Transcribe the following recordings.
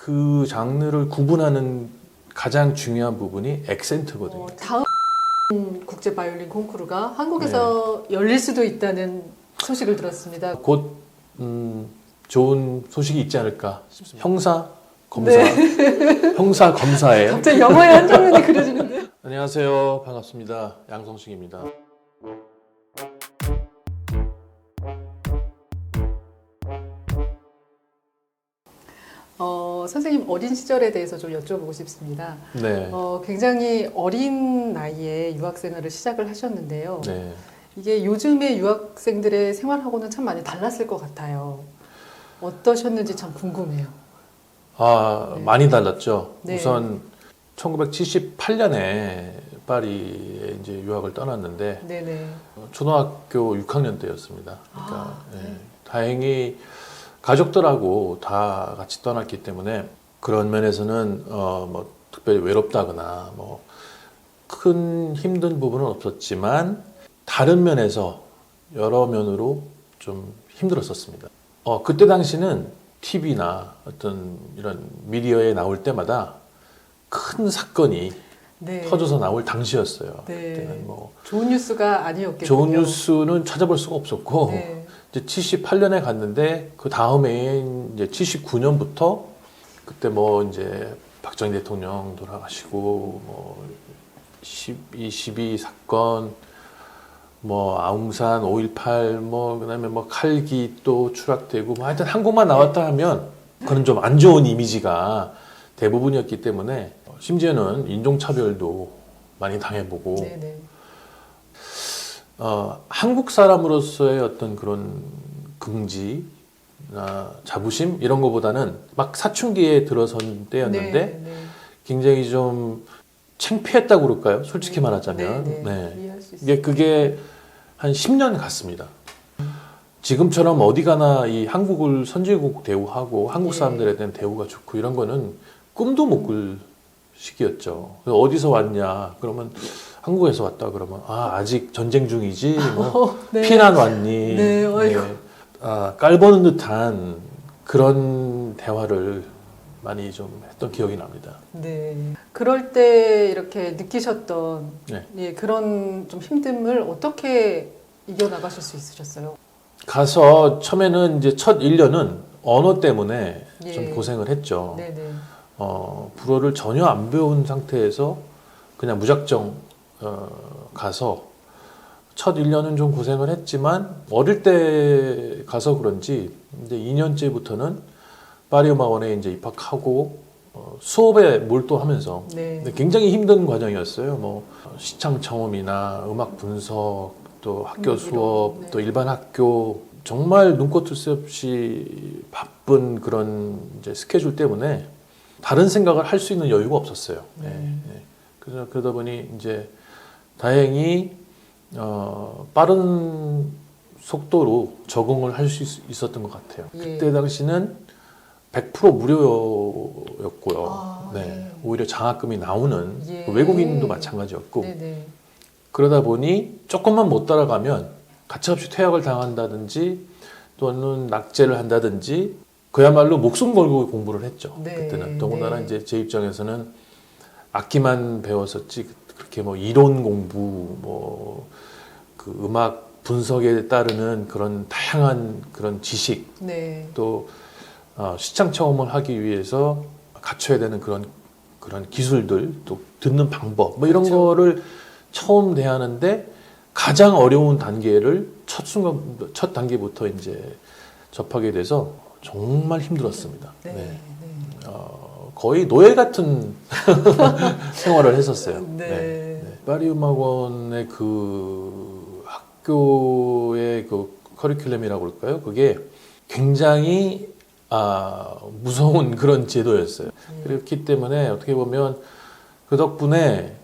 그 장르를 구분하는 가장 중요한 부분이 액센트거든요. 다음 국제 바이올린 콩쿠르가 한국에서 열릴 수도 있다는 소식을 들었습니다. 곧 좋은 소식이 있지 않을까 싶습니다. 형사, 검사, 형사, 검사예요. 갑자기 영화의 한 장면이 그려지는데요. 안녕하세요. 반갑습니다. 양성식입니다. 선생님 어린 시절에 대해서 좀 여쭤보고 싶습니다. 네. 굉장히 어린 나이에 유학 생활을 시작을 하셨는데요. 네. 이게 요즘의 유학생들의 생활하고는 참 많이 달랐을 것 같아요. 어떠셨는지 참 궁금해요. 네. 많이 달랐죠. 네. 우선 1978년에 파리에 이제 유학을 떠났는데 네네. 초등학교 6학년 때였습니다. 그러니까 네. 다행히 가족들하고 다 같이 떠났기 때문에 그런 면에서는 뭐 특별히 외롭다거나 뭐 큰 힘든 부분은 없었지만 다른 면에서 여러 면으로 좀 힘들었었습니다. 그때 당시는 TV나 어떤 이런 미디어에 나올 때마다 큰 사건이 네. 터져서 나올 당시였어요. 네. 그때는 뭐 좋은 뉴스가 아니었겠군요. 좋은 뉴스는 찾아볼 수가 없었고 네. 이제 78년에 갔는데 그 다음에 이제 79년부터 그때 뭐 이제 박정희 대통령 돌아가시고 뭐 12 사건 뭐 아웅산 5.18 뭐 그다음에 뭐 칼기 또 추락되고 뭐 하여튼 한국만 나왔다 하면 그런 좀 안 좋은 이미지가 대부분이었기 때문에 심지어는 인종차별도 많이 당해보고 네네. 한국 사람으로서의 어떤 그런 긍지, 자부심 이런 거보다는 막 사춘기에 들어선 때였는데 네, 네. 굉장히 좀 창피했다고 그럴까요? 솔직히 말하자면. 네, 네. 네. 이해할 수 있어요. 그게 한 10년 갔습니다. 지금처럼 어디 가나 이 한국을 선진국 대우하고 한국 네. 사람들에 대한 대우가 좋고 이런 거는 꿈도 못 꿀 시기였죠. 그래서 어디서 왔냐? 그러면 한국에서 왔다 그러면 아직 전쟁 중이지 뭐 네. 피난 왔니? 네, 어이구. 깔보는 듯한 그런 대화를 많이 좀 했던 기억이 납니다. 네. 그럴 때 이렇게 느끼셨던 네. 예, 그런 좀 힘듦을 어떻게 이겨나가실 수 있으셨어요? 가서 처음에는 이제 첫 1년은 언어 때문에 예. 좀 고생을 했죠. 네네. 불어를 전혀 안 배운 상태에서 그냥 무작정 가서 첫 1년은 좀 고생을 했지만 어릴 때 가서 그런지 이제 2년째부터는 파리 음악원에 이제 입학하고 수업에 몰두하면서 네. 굉장히 힘든 과정이었어요. 뭐 시창 경험이나 음악 분석, 또 학교 수업, 네. 또 일반 학교 정말 눈코 뜰 새 없이 바쁜 그런 이제 스케줄 때문에 다른 생각을 할 수 있는 여유가 없었어요. 네. 네. 그래서 그러다 보니 이제 다행히 빠른 속도로 적응을 할 수 있었던 것 같아요. 예. 그때 당시는 100% 무료였고요. 네. 네. 오히려 장학금이 나오는 예. 외국인도 마찬가지였고 네네. 그러다 보니 조금만 못 따라가면 가차없이 퇴학을 당한다든지 또는 낙제를 한다든지 그야말로 목숨 걸고 공부를 했죠. 네. 그때는 더군다나 네. 이제 제 입장에서는 악기만 배웠었지 그렇게 뭐 이론 공부 뭐 그 음악 분석에 따르는 그런 다양한 그런 지식 네. 또 시창 체험을 하기 위해서 갖춰야 되는 그런 기술들 또 듣는 방법 뭐 이런 그렇죠. 거를 처음 대하는데 가장 어려운 단계를 첫 단계부터 이제 접하게 돼서 정말 힘들었습니다. 네. 네. 네. 거의 노예 같은 생활을 했었어요. 네. 파리 음악원의 그 학교의 그 커리큘럼이라고 그럴까요? 그게 굉장히 무서운 그런 제도였어요. 그렇기 때문에 어떻게 보면 그 덕분에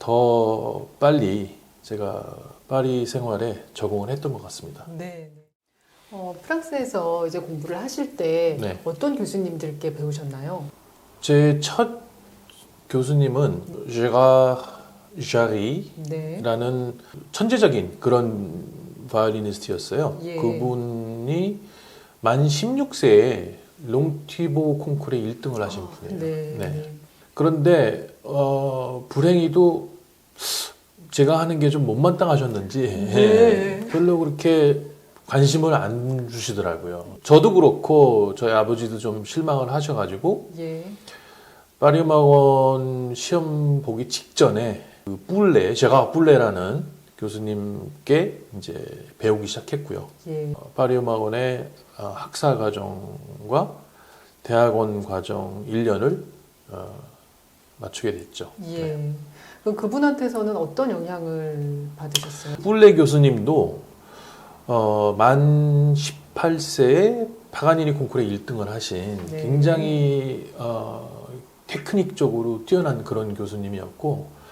더 빨리 제가 파리 생활에 적응을 했던 것 같습니다. 네. 프랑스에서 이제 공부를 하실 때 네. 어떤 교수님들께 배우셨나요? 제 첫 교수님은 제가 네. 자리라는 천재적인 그런 바이올리니스트였어요. 예. 그분이 만 16세에 롱티보 콩쿠르에 1등을 하신 분이에요. 네. 네. 그런데 불행히도 제가 하는 게 좀 못마땅하셨는지 네. 별로 그렇게 관심을 안 주시더라고요. 저도 그렇고 저희 아버지도 좀 실망을 하셔가지고 예. 파리음악원 시험 보기 직전에 그 제가 뿔레라는 교수님께 이제 배우기 시작했고요. 예. 파리음악원의 학사 과정과 대학원 과정 1년을 맞추게 됐죠. 예. 그럼 그분한테서는 어떤 영향을 받으셨어요? 뿔레 교수님도 만 18세에 파가니니 콩쿠르에 1등을 하신 네. 굉장히 테크닉적으로 뛰어난 그런 교수님이었고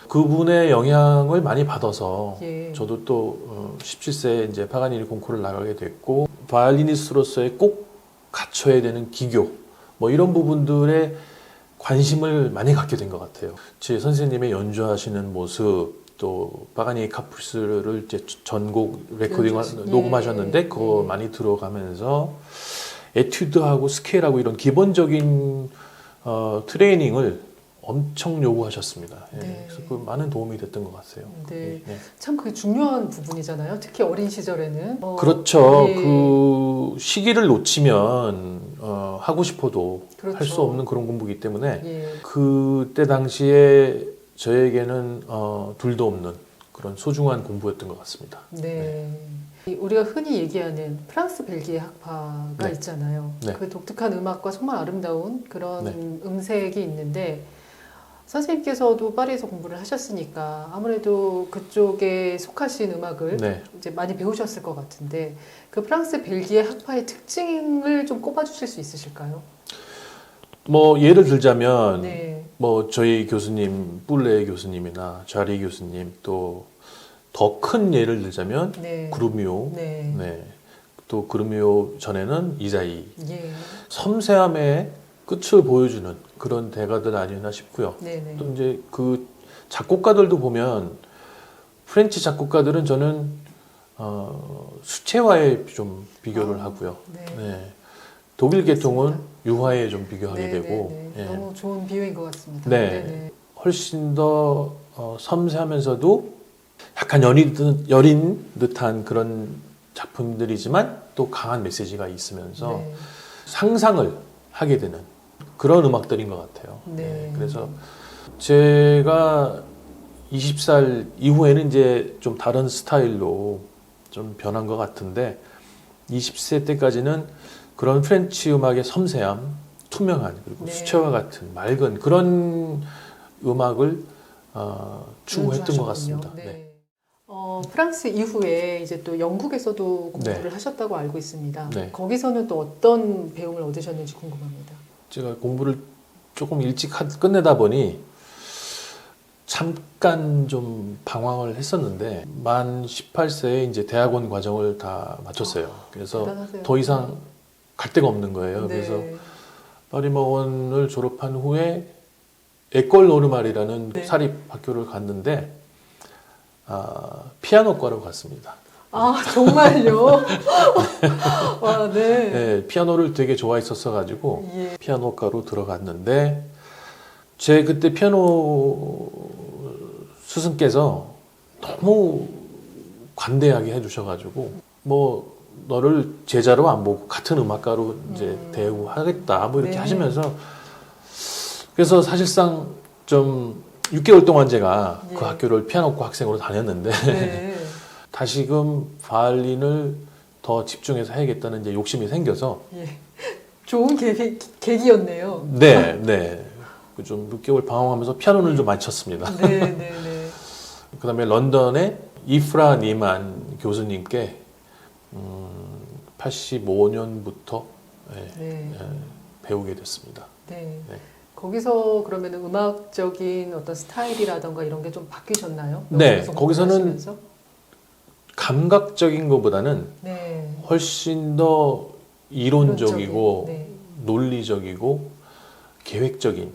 그분의 영향을 많이 받아서 예. 저도 또 17세에 이제 파가니니 콩쿠르를 나가게 됐고 바이올리니스트로서의 꼭 갖춰야 되는 기교 뭐 이런 부분들에 관심을 많이 갖게 된 것 같아요. 제 선생님의 연주하시는 모습 또 파가니 카프리스를 이제 전곡 레코딩 녹음하셨는데 그거 많이 들어가면서 에튜드하고 스케일하고 이런 기본적인 트레이닝을 엄청 요구하셨습니다. 예. 네. 그래서 그 많은 도움이 됐던 것 같아요. 네. 예. 참 그게 중요한 부분이잖아요. 특히 어린 시절에는. 그렇죠. 예. 그 시기를 놓치면 하고 싶어도 그렇죠. 할 수 없는 그런 공부이기 때문에 예. 그때 당시에 저에게는 둘도 없는 그런 소중한 공부였던 것 같습니다. 네. 우리가 흔히 얘기하는 프랑스 벨기에 학파가 네. 있잖아요. 네. 그 독특한 음악과 정말 아름다운 그런 네. 음색이 있는데 선생님께서도 파리에서 공부를 하셨으니까 아무래도 그쪽에 속하신 음악을 네. 이제 많이 배우셨을 것 같은데 그 프랑스 벨기에 학파의 특징을 좀 꼽아주실 수 있으실까요? 뭐 예를 들자면 네. 뭐 저희 교수님 뿔레 교수님이나 자리 교수님 또 더 큰 예를 들자면 네. 그루미오 네. 네. 또 그루미오 전에는 이자이 예. 섬세함의 끝을 보여주는 그런 대가들 아니었나 싶고요. 네네. 또 이제 그 작곡가들도 보면 프렌치 작곡가들은 저는 수채화에 좀 비교를 하고요. 네. 네. 독일 계통은 알겠습니다. 유화에 좀 비교하게 네, 되고 네, 네. 예. 너무 좋은 비유인 것 같습니다. 네. 네네. 훨씬 더 섬세하면서도 약간 여린 듯한 그런 작품들이지만 또 강한 메시지가 있으면서 네. 상상을 하게 되는 그런 음악들인 것 같아요. 네. 그래서 제가 20살 이후에는 이제 좀 다른 스타일로 좀 변한 것 같은데 20세 때까지는 그런 프렌치 음악의 섬세함, 투명한 그리고 네. 수채화 같은 맑은 그런 음악을 추구했던 것 같습니다. 네. 네. 프랑스 이후에 이제 또 영국에서도 공부를 네. 하셨다고 알고 있습니다. 네. 거기서는 또 어떤 배움을 얻으셨는지 궁금합니다. 제가 공부를 조금 일찍 끝내다 보니 잠깐 좀 방황을 했었는데 만 18세에 이제 대학원 과정을 다 마쳤어요. 그래서 대단하세요. 더 이상 갈 데가 없는 거예요. 네. 그래서 파리머원을 졸업한 후에 에콜 노르말이라는 네. 사립 학교를 갔는데 피아노과로 갔습니다. 아 정말요? 와, 네. 네, 피아노를 되게 좋아했었어 가지고 예. 피아노과로 들어갔는데 제 그때 피아노 스승께서 너무 관대하게 해주셔가지고 뭐 너를 제자로 안 보고 같은 음악가로 이제 대우하겠다 뭐 이렇게 네. 하시면서 그래서 사실상 좀 6개월 동안 제가 예. 그 학교를 피아노과 학생으로 다녔는데 네. 다시금 바이올린을 더 집중해서 해야겠다는 이제 욕심이 생겨서 예. 좋은 계기였네요. 네, 네. 좀 6개월 방황하면서 피아노를 좀 많이 쳤습니다. 네, 네, 네. 그다음에 런던의 이프라 니만 교수님께 85년부터 네. 배우게 됐습니다. 네. 네. 거기서 그러면 음악적인 어떤 스타일이라던가 이런 게 좀 바뀌셨나요? 네, 영국에서 거기서는 공부하시면서? 감각적인 것보다는 네. 훨씬 더 이론적이고 네. 논리적이고 계획적인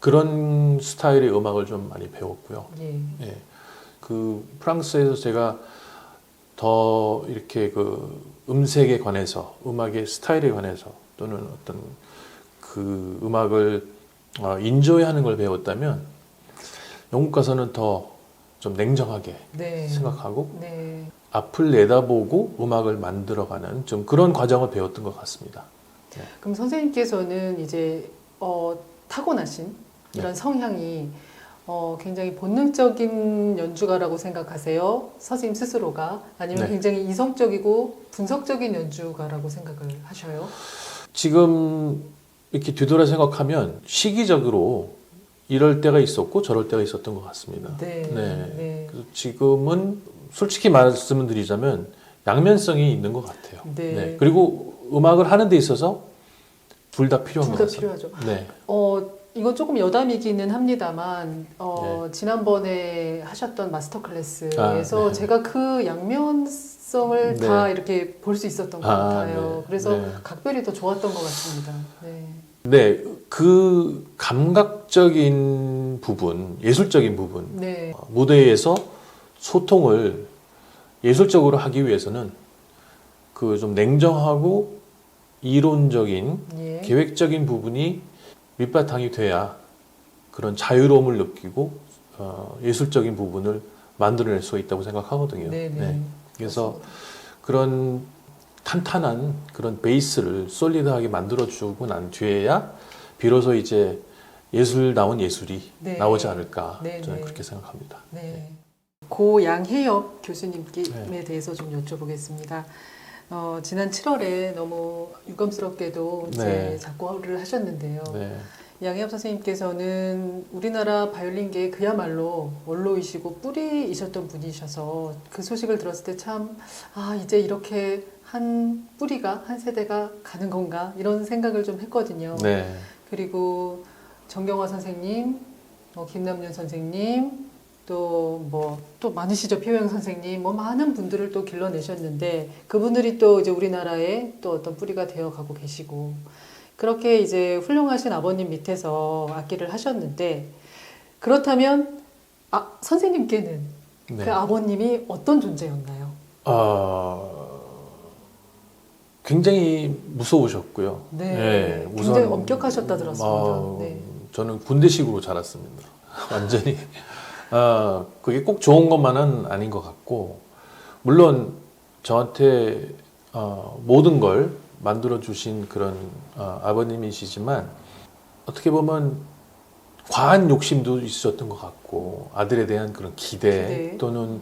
그런 스타일의 음악을 좀 많이 배웠고요. 예. 예. 그 프랑스에서 제가 더 이렇게 그 음색에 관해서 음악의 스타일에 관해서 또는 어떤 그 음악을 인조해하는 걸 배웠다면 영국 가서는 더 좀 냉정하게 네. 생각하고 네. 앞을 내다보고 음악을 만들어가는 좀 그런 과정을 배웠던 것 같습니다. 그럼 선생님께서는 이제 타고나신 이런 성향이 굉장히 본능적인 연주가라고 생각하세요? 선생님 스스로가 아니면 네. 굉장히 이성적이고 분석적인 연주가라고 생각을 하셔요? 지금 이렇게 뒤돌아 생각하면 시기적으로 이럴 때가 있었고 저럴 때가 있었던 것 같습니다. 네. 네. 네. 그래서 지금은 솔직히 말씀을 드리자면 양면성이 있는 것 같아요. 네. 네. 그리고 음악을 하는 데 있어서 둘 다 필요한 둘 것 다 같습니다. 필요하죠. 네. 이건 조금 여담이기는 합니다만, 네. 지난번에 하셨던 마스터 클래스에서 네. 제가 그 양면성을 네. 다 이렇게 볼 수 있었던 것 같아요. 네. 그래서 네. 각별히 더 좋았던 것 같습니다. 네. 네. 그 감각적인 부분, 예술적인 부분, 네. 무대에서 소통을 예술적으로 하기 위해서는 그 좀 냉정하고 이론적인 예. 계획적인 부분이 밑바탕이 돼야 그런 자유로움을 느끼고 예술적인 부분을 만들어낼 수가 있다고 생각하거든요. 네네. 네. 그래서 그런 탄탄한 그런 베이스를 솔리드하게 만들어주고 난 뒤에야 비로소 이제 예술다운 예술이 네. 나오지 않을까 네, 저는 네. 그렇게 생각합니다. 네. 고 양혜엽 교수님께 네. 대해서 좀 여쭤보겠습니다. 지난 7월에 너무 유감스럽게도 이제 네. 작고를 하셨는데요. 네. 양혜엽 선생님께서는 우리나라 바이올린계의 그야말로 원로이시고 뿌리이셨던 분이셔서 그 소식을 들었을 때 참, 이제 이렇게 한 뿌리가, 한 세대가 가는 건가, 이런 생각을 좀 했거든요. 네. 그리고 정경화 선생님, 김남윤 선생님, 또 많으시죠. 표영 선생님, 많은 분들을 또 길러내셨는데, 그분들이 또 이제 우리나라의 또 어떤 뿌리가 되어 가고 계시고, 그렇게 이제 훌륭하신 아버님 밑에서 악기를 하셨는데, 그렇다면, 선생님께는 네. 그 아버님이 어떤 존재였나요? 굉장히 무서우셨고요. 네. 굉장히 엄격하셨다 들었습니다. 네. 저는 군대식으로 자랐습니다. 완전히. 그게 꼭 좋은 것만은 아닌 것 같고, 물론 저한테 모든 걸 만들어주신 그런 아버님이시지만, 어떻게 보면 과한 욕심도 있으셨던 것 같고, 아들에 대한 그런 기대. 또는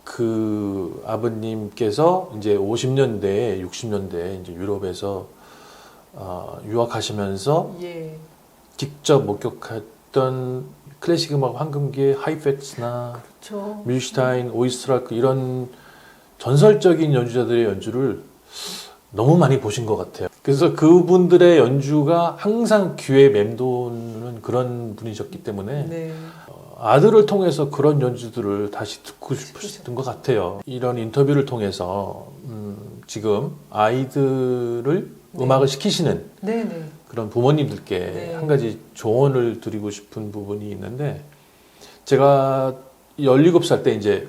그 아버님께서 이제 50년대, 60년대 이제 유럽에서 유학하시면서 예. 직접 목격했던 클래식 음악 황금기의 하이펙스나 그렇죠. 뮬슈타인, 오이스트라크 이런 전설적인 연주자들의 연주를 너무 많이 보신 것 같아요. 그래서 그분들의 연주가 항상 귀에 맴도는 그런 분이셨기 때문에 네. 아들을 통해서 그런 연주들을 다시 듣고 싶으셨던 것 같아요. 이런 인터뷰를 통해서 지금 아이들을 네. 음악을 시키시는 네네. 그런 부모님들께 네. 한 가지 조언을 드리고 싶은 부분이 있는데, 제가 17살 때 이제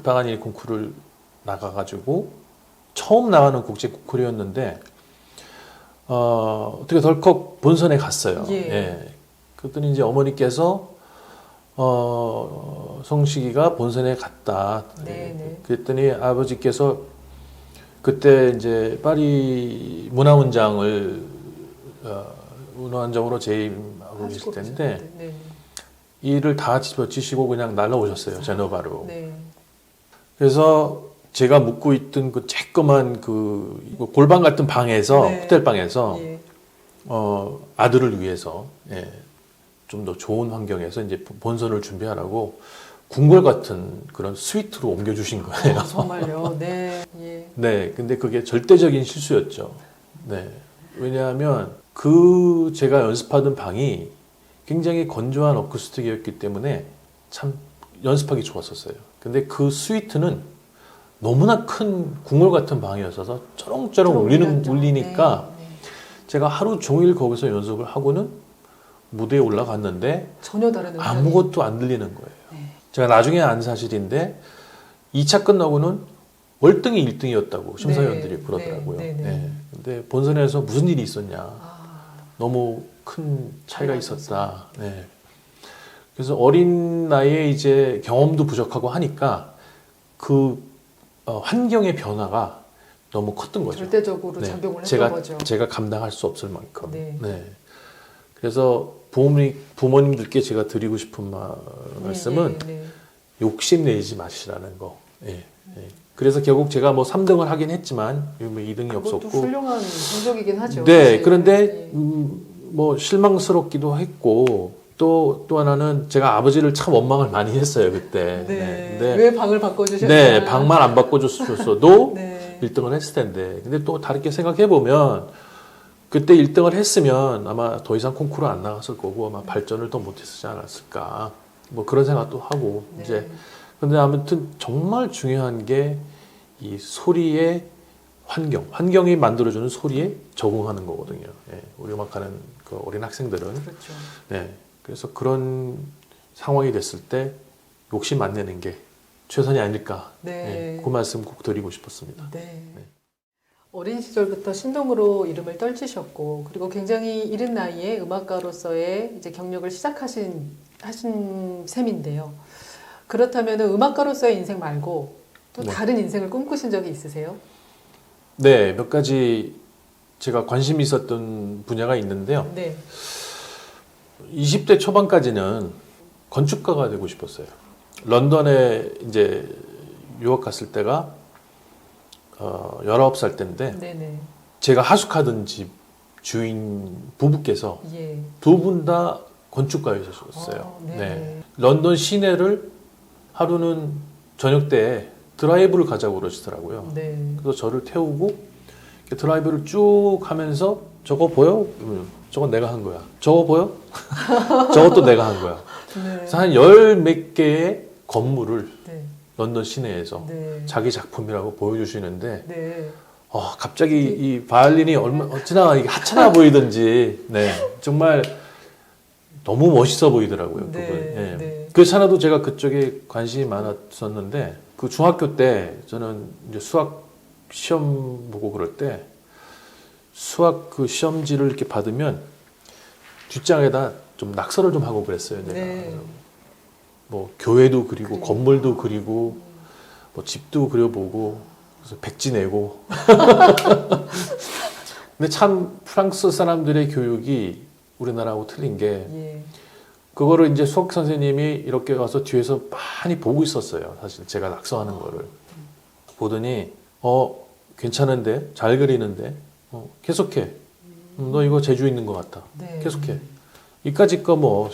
방한일 콩쿠르를 나가가지고 처음 나가는 국제 콩쿠르였는데 어떻게 덜컥 본선에 갔어요. 예. 그랬더니 이제 어머니께서 성식이가 본선에 갔다. 네네. 그랬더니 아버지께서 그때 이제 파리 문화원장으로 재임하고 계실 텐데 네. 일을 다 집어치시고 그냥 날라오셨어요. 제노바로. 네. 그래서 제가 묵고 있던 그 쬐끄만 그 골방 같은 방에서 네. 호텔 방에서 예. 아들을 위해서 좀 더 좋은 환경에서 이제 본선을 준비하라고 궁궐 같은 그런 스위트로 옮겨주신 거예요. 정말요. 네. 예. 네, 근데 그게 절대적인 실수였죠. 네, 왜냐하면 제가 연습하던 방이 굉장히 건조한 어쿠스틱이었기 때문에 참 연습하기 좋았었어요. 근데 그 스위트는 너무나 큰 궁궐 같은 방이었어서 쩌렁쩌렁 울리니까 네. 제가 하루 종일 거기서 연습을 하고는 무대에 올라갔는데 전혀 다른 음악이. 아무것도 안 들리는 거예요. 네. 제가 나중에 안 사실인데 2차 끝나고는 월등히 1등이었다고 심사위원들이 네, 그러더라고요. 네, 네, 네. 근데 본선에서 무슨 일이 있었냐. 아, 너무 큰 차이가 차이가 있었다. 네. 그래서 어린 나이에 이제 경험도 부족하고 하니까 그 환경의 변화가 너무 컸던 거죠. 절대적으로 네. 작용을 했던 거죠. 제가 감당할 수 없을 만큼. 네. 네. 그래서 부모님들께 제가 드리고 싶은 말씀은 네, 네. 욕심내지 마시라는 거. 예. 예. 그래서 결국 제가 뭐 3등을 하긴 했지만 뭐 2등이 그것도 없었고. 훌륭한 성적이긴 하죠. 네. 사실. 그런데 네. 뭐 실망스럽기도 했고 또 하나는 제가 아버지를 참 원망을 많이 했어요 그때. 네. 근데 왜 방을 바꿔주셨나? 네, 방만 안 바꿔줬어도 네. 1등을 했을 텐데. 근데 또 다르게 생각해 보면 그때 1등을 했으면 아마 더 이상 콩쿠르 안 나갔을 거고 아마 발전을 더 못했지 않았을까. 뭐 그런 생각도 하고 네. 이제. 근데 아무튼 정말 중요한 게 이 소리의 환경이 만들어주는 소리에 적응하는 거거든요. 예, 우리 음악하는 그 어린 학생들은. 그렇죠. 네, 그래서 그런 상황이 됐을 때 욕심 안 내는 게 최선이 아닐까. 네. 예, 그 말씀 꼭 드리고 싶었습니다. 네. 어린 시절부터 신동으로 이름을 떨치셨고 그리고 굉장히 이른 나이에 음악가로서의 이제 경력을 하신 셈인데요. 그렇다면 음악가로서의 인생 말고 또 네. 다른 인생을 꿈꾸신 적이 있으세요? 네, 몇 가지 제가 관심이 있었던 분야가 있는데요. 네. 20대 초반까지는 건축가가 되고 싶었어요. 런던에 이제 유학 갔을 때가 19살 때인데 네네. 제가 하숙하던 집 주인 부부께서 예. 두 분 다 건축가이셨어요. 네네. 네. 런던 시내를 하루는 저녁 때 드라이브를 가자고 그러시더라고요. 네. 그래서 저를 태우고 드라이브를 쭉 하면서 저거 보여? 저건 내가 한 거야. 저거 보여? 저것도 내가 한 거야. 네. 그래서 한 열 몇 개의 건물을 네. 런던 시내에서 네. 자기 작품이라고 보여주시는데 네. 갑자기 이 바이올린이 어찌나 이게 하찮아 보이든지 네, 정말 너무 멋있어 보이더라고요. 네. 그분. 예. 네. 그렇잖아도 제가 그쪽에 관심이 많았었는데 그 중학교 때 저는 이제 수학 시험 보고 그럴 때 수학 그 시험지를 이렇게 받으면 뒷장에다 좀 낙서를 좀 하고 그랬어요. 내가 네. 뭐 교회도 그리고 그리고. 건물도 그리고 뭐 집도 그려보고 그래서 백지 내고. 근데 참 프랑스 사람들의 교육이 우리나라하고 틀린 게 예. 그거를 이제 수학 선생님이 이렇게 와서 뒤에서 많이 보고 있었어요. 사실 제가 낙서하는 거를 보더니 괜찮은데 잘 그리는데 계속해. 너 이거 재주 있는 것 같아. 네. 계속해. 이까짓 거 뭐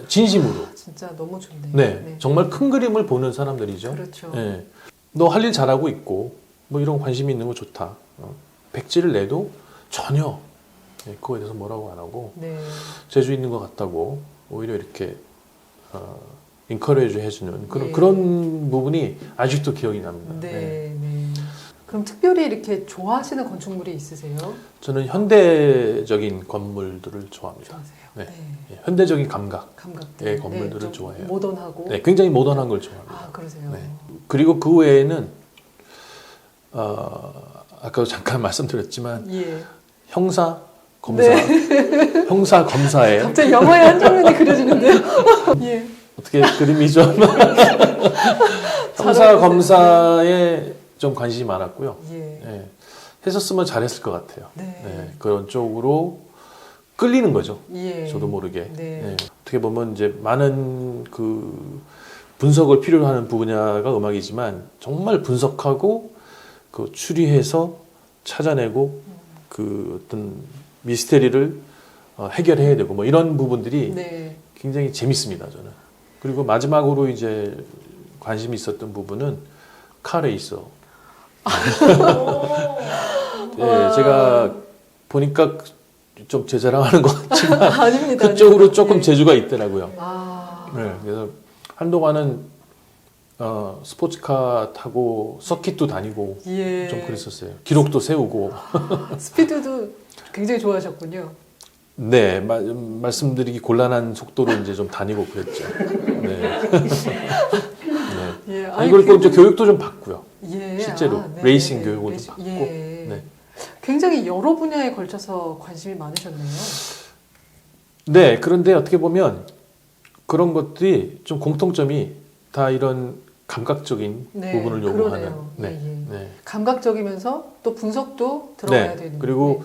진심으로. 진짜 너무 좋네요. 네, 정말 큰 그림을 보는 사람들이죠. 그렇죠. 네. 너 할 일 잘하고 있고 뭐 이런 관심이 있는 거 좋다. 백지를 내도 전혀 그거에 대해서 뭐라고 안 하고 네. 재주 있는 것 같다고 오히려 이렇게 인커레이지 해주는 예. 그런 부분이 아직도 기억이 납니다. 네. 네. 그럼 특별히 이렇게 좋아하시는 건축물이 있으세요? 저는 현대적인 건물들을 좋아합니다. 좋아하세요. 네. 네. 예, 현대적인 감각. 감각들. 예, 건물들을 좀 좋아해요. 모던하고. 네, 굉장히 모던한 걸 좋아합니다. 아, 그러세요. 네. 그리고 그 외에는 아까도 잠깐 말씀드렸지만 예. 형사 검사 네. 형사 검사에 갑자기 영화의 한 장면이 그려지는데요. 예. 어떻게 그림이 좀 형사 어울리세요. 검사에 좀 관심이 많았고요. 예. 예. 했었으면 잘했을 것 같아요. 네. 예, 그런 쪽으로 끌리는 거죠. 예. 저도 모르게. 네. 예. 어떻게 보면 이제 많은 그 분석을 필요로 하는 분야가 음악이지만 정말 분석하고 그 추리해서 찾아내고 그 어떤 미스테리를 해결해야 되고 뭐 이런 부분들이 네. 굉장히 재밌습니다, 저는. 그리고 마지막으로 이제 관심이 있었던 부분은 카레이서. 네, 제가 보니까 좀 제 자랑하는 것 같지만 아닙니다. 그쪽으로 아닙니다. 조금 예. 재주가 있더라고요. 아. 네, 그래서 한동안은 스포츠카 타고 서킷도 다니고 예. 좀 그랬었어요. 기록도 세우고. 스피드도 굉장히 좋아하셨군요. 네, 말씀드리기 곤란한 속도로 이제 좀 다니고 그랬죠. 네. 네. 예. 아니, 그리고 이제 교육도 좀 받고요. 예. 실제로 네, 레이싱 네, 교육을 레이싱. 받고. 예. 네. 굉장히 여러 분야에 걸쳐서 관심이 많으셨네요. 네, 그런데 어떻게 보면 그런 것들이 좀 공통점이 다 이런 감각적인 네, 부분을 요구하는. 그러네요. 네, 예, 예. 네. 감각적이면서 또 분석도 들어가야 네, 되는. 그리고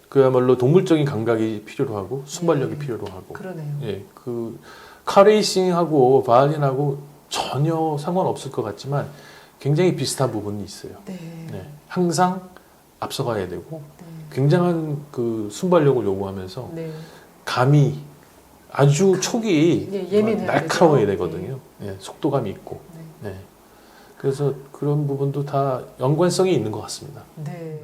그야말로 동물적인 감각이 필요로 하고 순발력이 네. 필요로 하고. 그러네요. 예, 그 카레이싱하고 바이올린하고 전혀 상관없을 것 같지만 굉장히 비슷한 부분이 있어요. 네. 네, 항상 앞서가야 되고 네. 굉장한 그 순발력을 요구하면서 네. 감이 아주 촉이 예, 예민해야 날카로워야 되죠. 되거든요. 예, 속도감이 있고. 네. 네. 그래서 그런 부분도 다 연관성이 있는 것 같습니다. 네.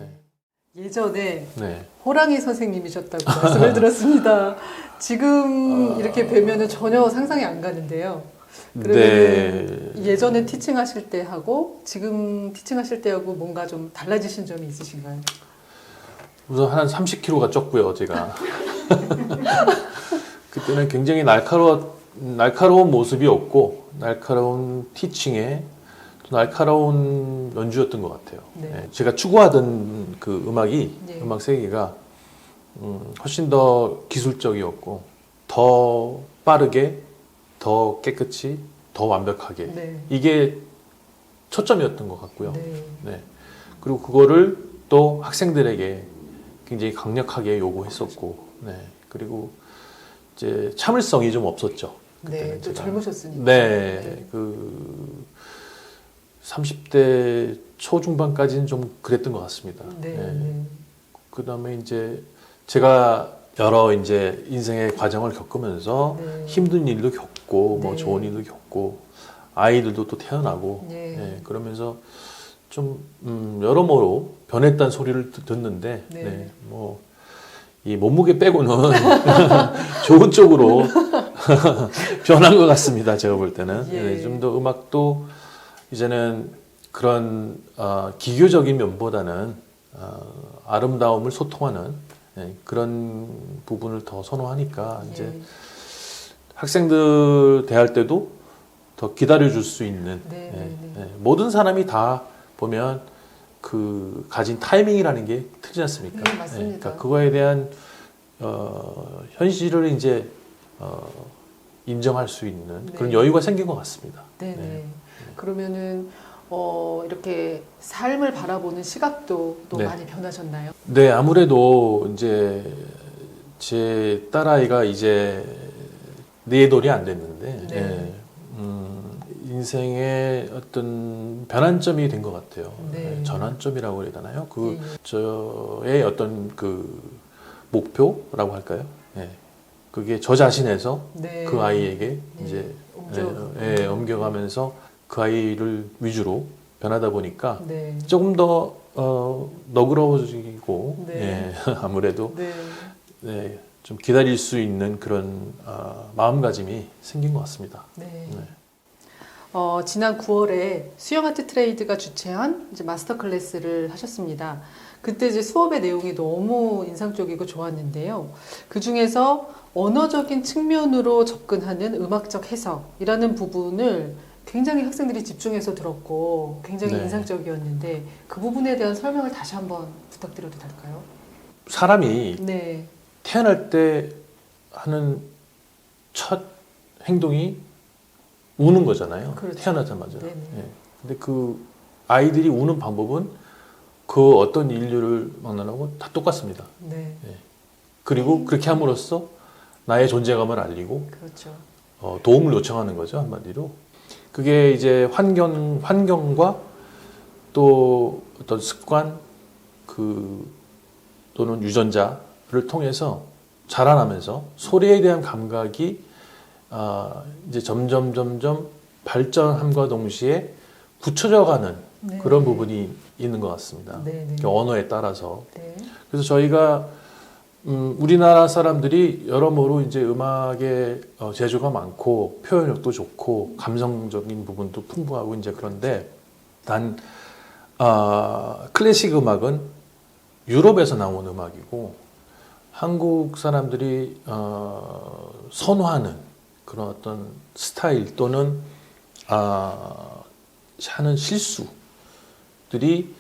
예전에 네. 호랑이 선생님이셨다고 말씀을 들었습니다. 지금 이렇게 뵈면은 전혀 상상이 안 가는데요. 그러면 예전에 티칭하실 때 하고 지금 티칭하실 때하고 뭔가 좀 달라지신 점이 있으신가요? 우선 한 30kg가 쪘고요, 제가. 그때는 굉장히 날카로운 모습이 없고 날카로운 티칭에 또 날카로운 연주였던 것 같아요. 네. 네, 제가 추구하던 그 음악이 네. 음악 세계가 훨씬 더 기술적이었고 더 빠르게, 더 깨끗이, 더 완벽하게 네. 이게 초점이었던 것 같고요. 네. 네. 그리고 그거를 또 학생들에게 굉장히 강력하게 요구했었고, 네. 그리고 이제 참을성이 좀 없었죠. 네. 그때는 또 제가. 젊으셨으니까. 네. 그 30대 초중반까지는 좀 그랬던 것 같습니다. 네. 네. 네. 그 다음에 이제 제가 여러 이제 인생의 과정을 겪으면서 네. 힘든 일도 겪고, 뭐 네. 좋은 일도 겪고, 아이들도 또 태어나고, 네. 네, 그러면서 좀 여러모로 변했다는 소리를 듣는데, 네. 네, 뭐 이 몸무게 빼고는 좋은 쪽으로 변한 것 같습니다. 제가 볼 때는 예. 네, 좀 더 음악도 이제는 그런 기교적인 면보다는 아름다움을 소통하는 네, 그런 부분을 더 선호하니까 이제 네. 학생들 대할 때도 더 기다려줄 수 있는 네, 예, 네, 네. 예. 모든 사람이 다 보면 그 가진 타이밍이라는 게 틀리지 않습니까? 네, 맞습니다. 그러니까 그거에 대한 현실을 이제 인정할 수 있는 네. 그런 여유가 생긴 것 같습니다. 네네. 네. 그러면은 이렇게 삶을 바라보는 시각도 또 네. 많이 변하셨나요? 네, 아무래도 이제 제 딸아이가 이제 4돌이 안 됐는데 네. 예, 인생의 어떤 변환점이 된 것 같아요. 네. 예, 전환점이라고 해야 되나요? 그 예. 저의 어떤 그 목표라고 할까요? 예, 그게 저 자신에서 네. 그 아이에게 네. 이제 옮겨가면서. 옮겨가면서 그 아이를 위주로 변하다 보니까 네. 조금 더 너그러워지고 네. 예, 아무래도 네. 네, 좀 기다릴 수 있는 그런 마음가짐이 생긴 것 같습니다. 네. 네. 지난 9월에 수영 아트 트레이드가 주최한 이제 마스터 클래스를 하셨습니다. 그때 이제 수업의 내용이 너무 인상적이고 좋았는데요. 그 중에서 언어적인 측면으로 접근하는 음악적 해석이라는 부분을 굉장히 학생들이 집중해서 들었고 굉장히 네. 인상적이었는데 그 부분에 대한 설명을 다시 한번 부탁드려도 될까요? 사람이 네, 태어날 때 하는 첫 행동이 우는 거잖아요. 그렇죠. 태어나자마자. 네네. 예. 근데 그 아이들이 우는 방법은 그 어떤 인류를 만나고 다 똑같습니다. 네, 그리고 그렇게 함으로써 나의 존재감을 알리고 그렇죠. 도움을 요청하는 거죠, 한마디로. 그게 이제 환경과 또 어떤 습관 또는 유전자를 통해서 자라나면서 소리에 대한 감각이 이제 점점 발전함과 동시에 굳혀져가는 네. 그런 부분이 있는 것 같습니다. 네, 네. 언어에 따라서. 네, 그래서 저희가 우리나라 사람들이 여러모로 이제 음악에 재주가 많고 표현력도 좋고 감성적인 부분도 풍부하고 이제 그런데 단 클래식 음악은 유럽에서 나온 음악이고 한국 사람들이 선호하는 그런 어떤 스타일 또는 하는 실수 감독들이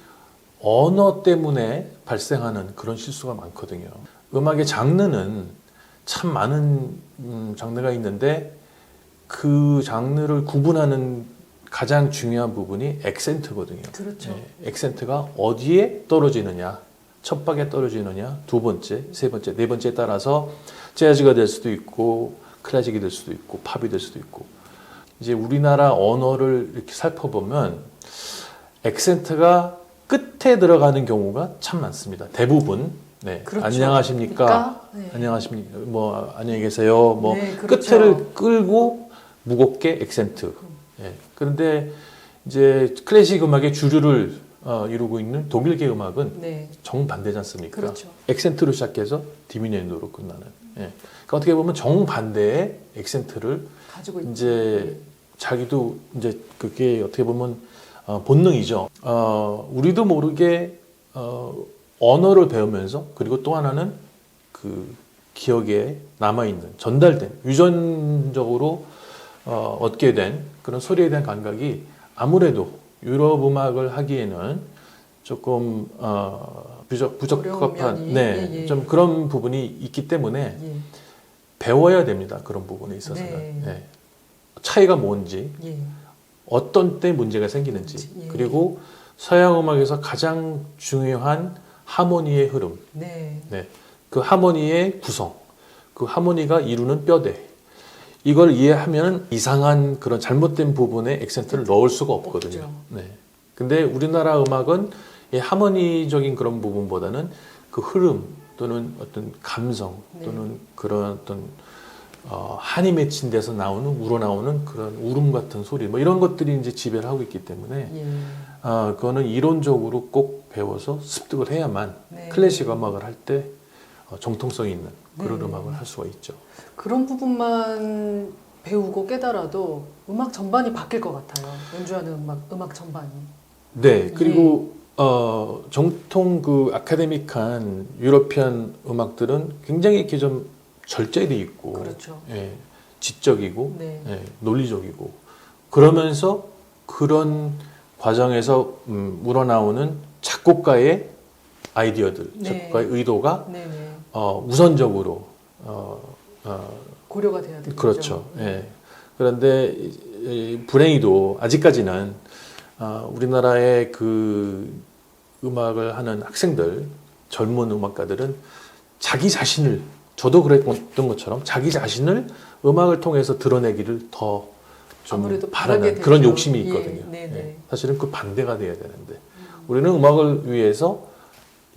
언어 때문에 발생하는 그런 실수가 많거든요. 음악의 장르는 참 많은 장르가 있는데 그 장르를 구분하는 가장 중요한 부분이 액센트거든요. 그렇죠. 네, 액센트가 어디에 떨어지느냐, 첫 박에 떨어지느냐, 두 번째, 세 번째, 네 번째에 따라서 재즈가 될 수도 있고 클래식이 될 수도 있고 팝이 될 수도 있고 이제 우리나라 언어를 이렇게 살펴보면 액센트가 끝에 들어가는 경우가 참 많습니다. 대부분. 네. 그렇죠. 안녕하십니까? 네. 안녕하십니까? 뭐 안녕히 계세요. 뭐 네, 그렇죠. 끝을 끌고 무겁게 액센트. 예. 그런데 이제 클래식 음악의 주류를 이루고 있는 독일계 음악은 네. 정반대지 않습니까? 그렇죠. 액센트로 시작해서 디미니엔도로 끝나는. 예. 그러니까 어떻게 보면 정반대의 액센트를 가지고 있죠. 이제 자기도 이제 그게 어떻게 보면 본능이죠. 우리도 모르게 언어를 배우면서 그리고 또 하나는 그 기억에 남아있는 전달된 유전적으로 얻게 된 그런 소리에 대한 감각이 아무래도 유럽 음악을 하기에는 조금 부적합한 면이, 네, 예, 예. 좀 그런 부분이 있기 때문에 예. 배워야 됩니다. 그런 부분에 있어서는 네. 네. 차이가 뭔지 예. 어떤 때 문제가 생기는지 예. 그리고 서양 음악에서 가장 중요한 하모니의 흐름 네. 네. 그 하모니의 구성 그 하모니가 이루는 뼈대 이걸 이해하면 이상한 그런 잘못된 부분에 액센트를 넣을 수가 없거든요. 없죠. 네. 근데 우리나라 음악은 이 하모니적인 그런 부분보다는 그 흐름 또는 어떤 감성 네. 또는 그런 어떤 한이 맺힌 데서 우러나오는 그런 울음 같은 소리 뭐 이런 것들이 이제 지배를 하고 있기 때문에 예. 그거는 이론적으로 꼭 배워서 습득을 해야만 네. 클래식 음악을 할 때 정통성이 있는 그런 네. 음악을 할 수가 있죠. 그런 부분만 배우고 깨달아도 음악 전반이 바뀔 것 같아요. 연주하는 음악 전반이. 네, 그리고 정통 그 아카데믹한 유러피안 음악들은 굉장히 이렇게 좀 절제돼 있고, 그렇죠. 예, 지적이고, 네. 예, 논리적이고, 그러면서 그런 과정에서 우러나오는 작곡가의 아이디어들, 네. 작곡가의 의도가 네네. 우선적으로 고려가 돼야 되죠. 그렇죠. 예. 그런데 불행히도 아직까지는 우리나라의 그 음악을 하는 학생들, 젊은 음악가들은 자기 자신을 저도 그랬던 것처럼 자기 자신을 음악을 통해서 드러내기를 더 좀 아무래도 바라는 바라게 그런 되죠. 욕심이 예, 있거든요. 네네. 예. 사실은 그 반대가 돼야 되는데 우리는 음악을 위해서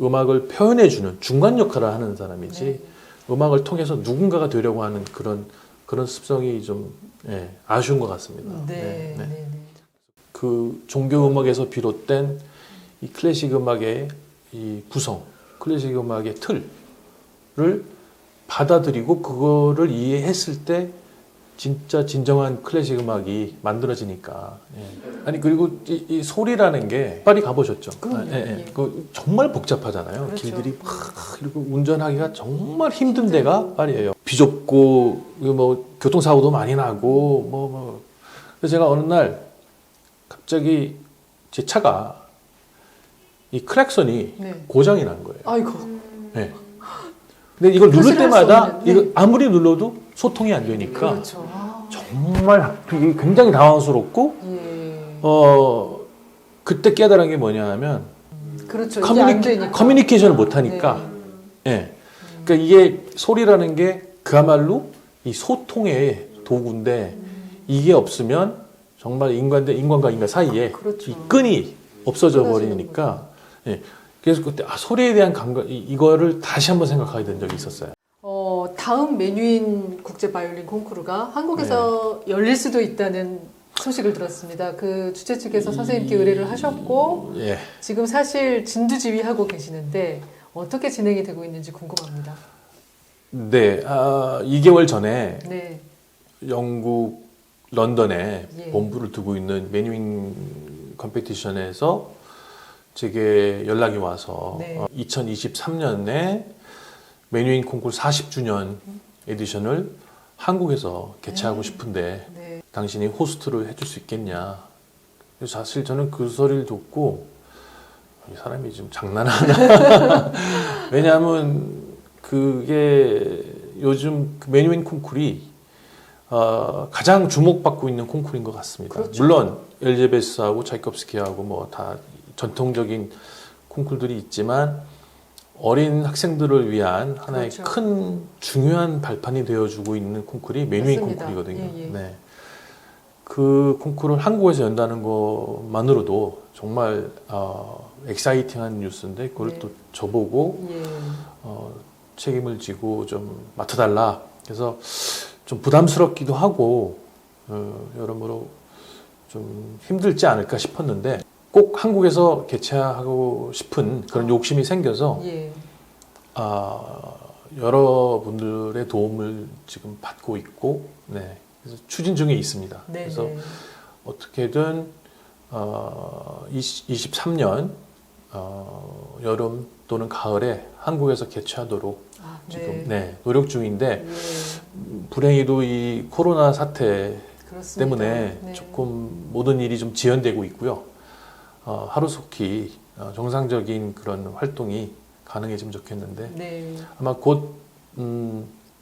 음악을 표현해주는 중간 역할을 하는 사람이지 네. 음악을 통해서 누군가가 되려고 하는 그런 습성이 좀 아쉬운 것 같습니다. 네. 네. 그 종교 음악에서 비롯된 이 클래식 음악의 이 구성, 클래식 음악의 틀을 받아들이고 그거를 이해했을 때 진짜 진정한 클래식 음악이 만들어지니까. 예. 아니 그리고 이 소리라는 게 파리 가보셨죠? 그럼요. 예. 그 정말 복잡하잖아요. 그렇죠. 길들이 막 그리고 운전하기가 정말 힘든 데가 파리예요. 비좁고 뭐 교통사고도 많이 나고 뭐 그래서 제가 어느 날 갑자기 제 차가 이 클락선이 네. 고장이 난 거예요. 아이고. 네. 근데 이걸 누를 표시를 할수 때마다 없는, 네. 이거 아무리 눌러도 소통이 안 되니까 그렇죠. 정말 굉장히 당황스럽고 예. 그때 깨달은 게 뭐냐 하면 그렇죠. 이게 안 되니까. 커뮤니케이션을 못 하니까 예. 그러니까 이게 소리라는 게 그야말로 이 소통의 도구인데 이게 없으면 정말 인간과 인간 사이에 그렇죠. 이 끈이 없어져 끊어지는 버리니까 예. 그래서 그때 소리에 대한 감각 이거를 다시 한번 생각하게 된 적이 있었어요. 다음 메뉴인 국제 바이올린 콩쿠르가 한국에서 열릴 수도 있다는 소식을 들었습니다. 그 주최 측에서 선생님께 의뢰를 하셨고 예. 지금 사실 진두지휘하고 계시는데 어떻게 진행이 되고 있는지 궁금합니다. 네, 2개월 전에 네. 영국 런던에 예. 본부를 두고 있는 메뉴잉 컴피티션에서 제게 연락이 와서 네. 2023년에 메뉴잉 콩쿠르 40주년 에디션을 한국에서 개최하고 싶은데 네. 당신이 호스트를 해줄 수 있겠냐. 그래서 사실 저는 그 소리를 듣고 이 사람이 지금 장난하나? 왜냐하면 그게 요즘 그 매니윈 콩쿨이 가장 주목받고 있는 콩쿨인 것 같습니다. 그렇죠. 물론 엘제베스하고 차이콥스키하고 뭐 다 전통적인 콩쿨들이 있지만 어린 학생들을 위한 하나의 그렇죠. 큰 중요한 발판이 되어주고 있는 콩쿨이 매니윈 맞습니다. 콩쿨이거든요. 예, 예. 네. 그 콩쿨을 한국에서 연다는 것만으로도 정말 엑사이팅한 뉴스인데 그걸 네. 또 저보고 예. 책임을 지고 좀 맡아달라. 그래서 좀 부담스럽기도 하고 여러모로 좀 힘들지 않을까 싶었는데 꼭 한국에서 개최하고 싶은 그런 욕심이 생겨서 예. 여러분들의 도움을 지금 받고 있고, 네, 그래서 추진 중에 있습니다. 네. 그래서 네. 어떻게든 23년 여름 또는 가을에 한국에서 개최하도록 아, 지금 네. 노력 중인데 예. 불행히도 이 코로나 사태 그렇습니다. 때문에 네. 조금 모든 일이 좀 지연되고 있고요. 하루속히 정상적인 그런 활동이 가능해지면 좋겠는데 네. 아마 곧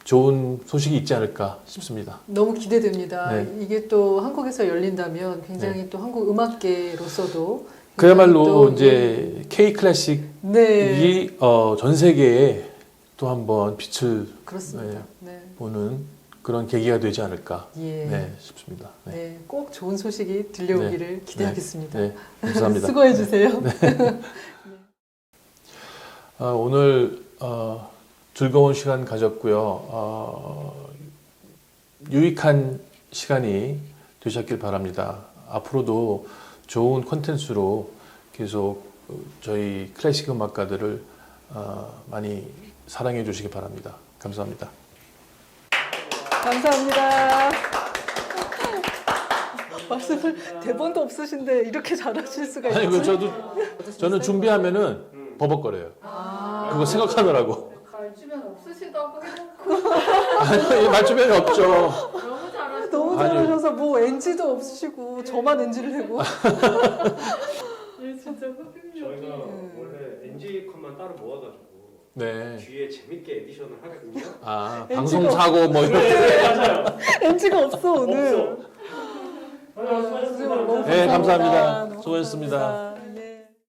좋은 소식이 있지 않을까 싶습니다. 너무 기대됩니다. 네. 이게 또 한국에서 열린다면 굉장히 또 한국 음악계로서도 그야말로 또, 이제 K 클래식이 네. 전 세계에 또 한번 빛을 그렇습니다. 네. 보는 그런 계기가 되지 않을까 예. 네, 싶습니다. 네. 네, 꼭 좋은 소식이 들려오기를 기대하겠습니다. 네, 감사합니다. 수고해 주세요. 오늘 즐거운 시간 가졌고요. 유익한 시간이 되셨길 바랍니다. 앞으로도 좋은 콘텐츠로 계속 저희 클래식 음악가들을 많이 사랑해 주시기 바랍니다. 감사합니다. 감사합니다. 말씀을 대본도 없으신데 이렇게 잘하실 수가 있어요. 아니, 저는 준비하면은 버벅거려요. 그거 생각하느라고. 말주변 없으시다고 해놓고 아니, 맞춤형이 없죠. 너무 잘하시고 너무 아니. 잘하셔서 뭐 NG도 없으시고 저만 NG를 내고. 네, 진짜 흡입력이 저희가 원래 NG 컷만 따로 모아가지고 네. 뒤에 재밌게 에디션을 하거든요. 방송 사고 뭐 이런. 맞아요. NG가 없어 오늘. 없어. 수고하셨습니다. 너무 네, 감사합니다. 너무 수고하셨습니다. 감사합니다.